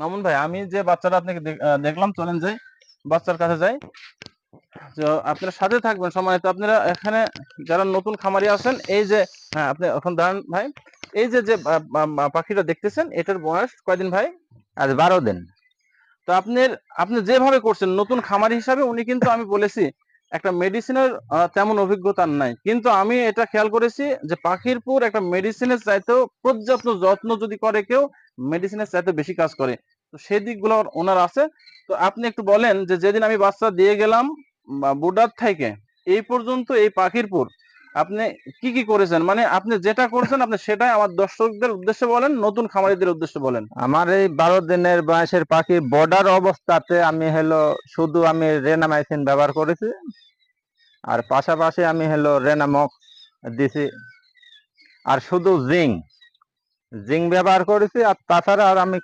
মামুন ভাই, আমি যে বাচ্চাটা আপনাকে দেখলাম, চলেন যাই বাচ্চার কাছে যাই। তো আপনারা সাথে থাকবেন সময়, তো আপনারা এখানে যারা নতুন খামারি আছেন, এই যে, হ্যাঁ আপনি এখন দাঁড়ান ভাই। এই যে যে পাখিটা দেখতেছেন, এটার বয়স কয়দিন ভাই? আজ 12 দিন। তো আপনি যেভাবে করছেন নতুন খামারি হিসাবে, উনি কিন্তু, আমি বলেছি, একটা মেডিসিনের তেমন অভিজ্ঞতা নাই, কিন্তু আমি এটা খেয়াল করেছি যে পাখির পুর একটা মেডিসিনের চাইতেও পর্যাপ্ত যত্ন যদি করে কেউ, মেডিসিনের চাইতে বেশি কাজ করে। তো সেই দিকগুলো ওনার আছে। তো আপনি একটু বলেন যে যেদিন আমি বাচ্চা দিয়ে গেলাম বুডার থেকে এই পর্যন্ত এই পাখির পুর আপনি কি কি করেছেন, মানে আপনি যেটা করেছেন আপনি সেটাই আমার দর্শকদের উদ্দেশ্যে বলেন, নতুন খামারিদের উদ্দেশ্যে বলেন। আমার এই 12 দিনের বয়সের পাখি বর্ডার অবস্থাতে আমি শুধু আমি রেনামাইসিন ব্যবহার করেছি, আর পাশাপাশি আমি রেনামক্স দিছি, আর শুধু জিঙ্ক ব্যবহার করেছি। আর তাছাড়া আর আমি